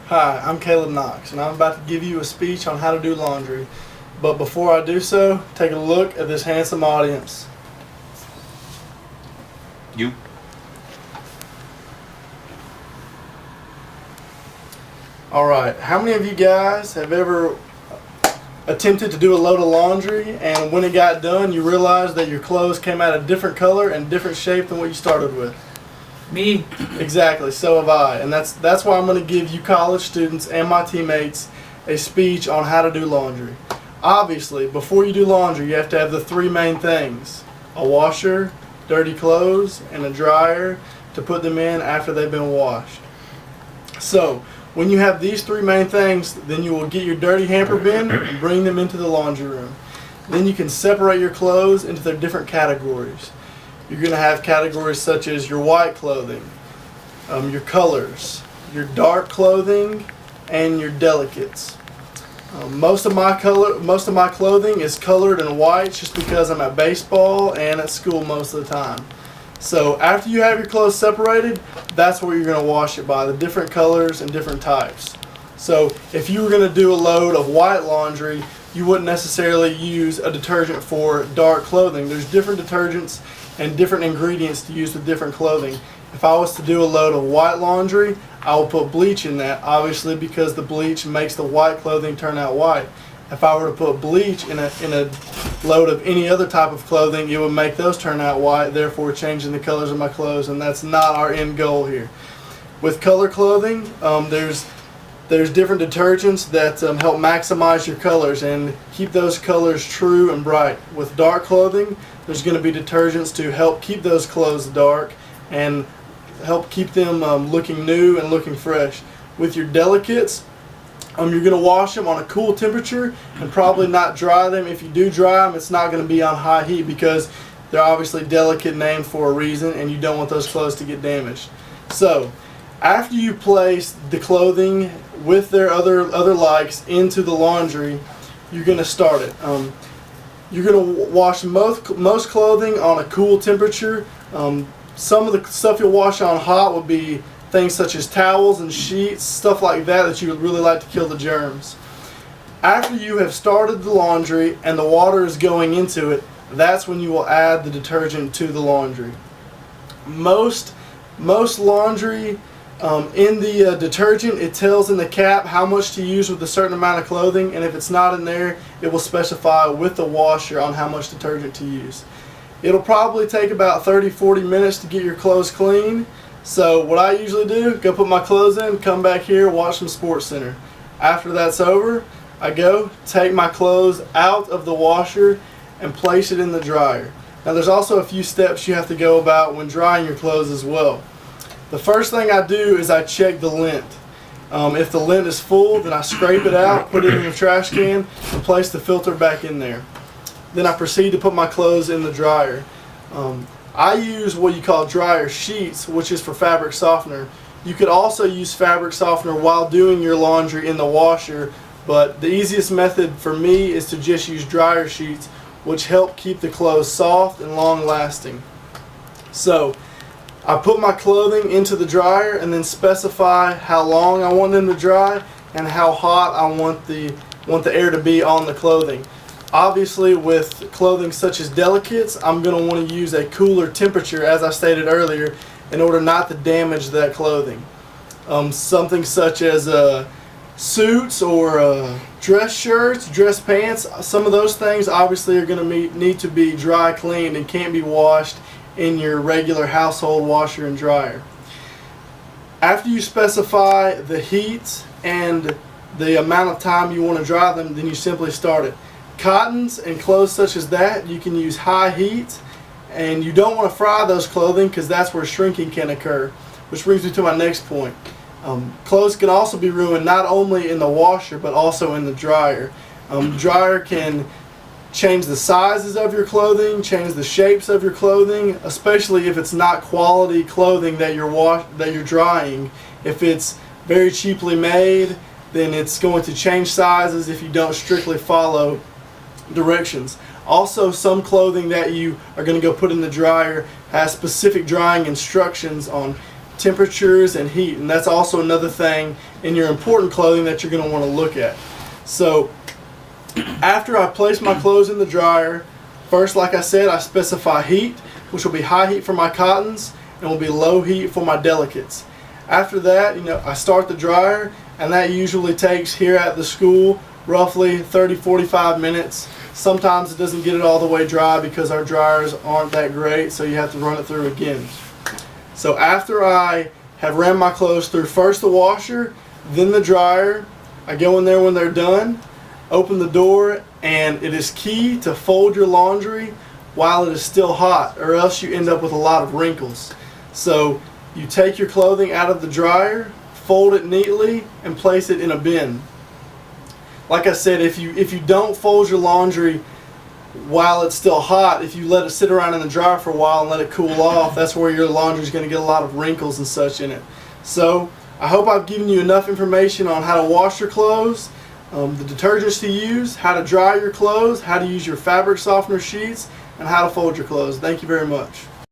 Hi, I'm Caleb Knox, and I'm about to give you a speech on how to do laundry. But before I do so, take a look at this handsome audience. You. Alright, how many of you guys have ever attempted to do a load of laundry, and when it got done you realized that your clothes came out a different color and different shape than what you started with? Me. Exactly, so have I. And that's why I'm going to give you college students and my teammates a speech on how to do laundry. Obviously, before you do laundry, you have to have the three main things: a washer, dirty clothes, and a dryer to put them in after they've been washed. So, when you have these three main things, then you will get your dirty hamper bin and bring them into the laundry room. Then you can separate your clothes into their different categories. You're going to have categories such as your white clothing, your colors, your dark clothing, and your delicates. Most of my clothing is colored in white just because I'm at baseball and at school most of the time. So after you have your clothes separated, that's where you're going to wash it by, the different colors and different types. So if you were going to do a load of white laundry, you wouldn't necessarily use a detergent for dark clothing. There's different detergents and different ingredients to use with different clothing. If I was to do a load of white laundry, I will put bleach in that, obviously, because the bleach makes the white clothing turn out white. If I were to put bleach in a load of any other type of clothing, it would make those turn out white, therefore changing the colors of my clothes, and that's not our end goal here. With color clothing, there's different detergents that help maximize your colors and keep those colors true and bright. With dark clothing, there's going to be detergents to help keep those clothes dark and help keep them looking new and looking fresh. With your delicates, you're going to wash them on a cool temperature and probably not dry them. If you do dry them, it's not going to be on high heat because they're obviously delicate, named for a reason, and you don't want those clothes to get damaged. So, after you place the clothing with their other likes into the laundry, you're going to start it. You're going to wash most clothing on a cool temperature. Some of the stuff you'll wash on hot would be things such as towels and sheets, stuff like that you would really like to kill the germs. After you have started the laundry and the water is going into it, that's when you will add the detergent to the laundry. Most laundry in the detergent, it tells in the cap how much to use with a certain amount of clothing, and if it's not in there, it will specify with the washer on how much detergent to use. It'll probably take about 30-40 minutes to get your clothes clean. So what I usually do, go put my clothes in, come back here, watch some Sports Center. After that's over, I go take my clothes out of the washer and place it in the dryer. Now there's also a few steps you have to go about when drying your clothes as well. The first thing I do is I check the lint. If the lint is full, then I scrape it out, put it in the trash can, and place the filter back in there. Then I proceed to put my clothes in the dryer. I use what you call dryer sheets, which is for fabric softener. You could also use fabric softener while doing your laundry in the washer, but the easiest method for me is to just use dryer sheets, which help keep the clothes soft and long lasting. So I put my clothing into the dryer and then specify how long I want them to dry and how hot I want the air to be on the clothing. Obviously, with clothing such as delicates, I'm going to want to use a cooler temperature, as I stated earlier, in order not to damage that clothing. Something such as suits or dress shirts, dress pants, some of those things obviously are going to need to be dry cleaned and can't be washed in your regular household washer and dryer. After you specify the heat and the amount of time you want to dry them, then you simply start it. Cottons and clothes such as that, you can use high heat, and you don't want to fry those clothing because that's where shrinking can occur, which brings me to my next point. Clothes can also be ruined not only in the washer but also in the dryer. Dryer can change the sizes of your clothing, change the shapes of your clothing, especially if it's not quality clothing that you're drying. If it's very cheaply made, then it's going to change sizes if you don't strictly follow directions. Also, some clothing that you are going to go put in the dryer has specific drying instructions on temperatures and heat, and that's also another thing in your important clothing that you're going to want to look at. So after I place my clothes in the dryer, first, like I said, I specify heat, which will be high heat for my cottons and will be low heat for my delicates. After that, I start the dryer, and that usually takes here at the school roughly 30-45 minutes. Sometimes it doesn't get it all the way dry because our dryers aren't that great, so you have to run it through again. So after I have ran my clothes through first the washer, then the dryer, I go in there when they're done, open the door, and it is key to fold your laundry while it is still hot, or else you end up with a lot of wrinkles. So you take your clothing out of the dryer, fold it neatly, and place it in a bin. Like I said, if you don't fold your laundry while it's still hot, if you let it sit around in the dryer for a while and let it cool off, that's where your laundry is going to get a lot of wrinkles and such in it. So I hope I've given you enough information on how to wash your clothes, the detergents to use, how to dry your clothes, how to use your fabric softener sheets, and how to fold your clothes. Thank you very much.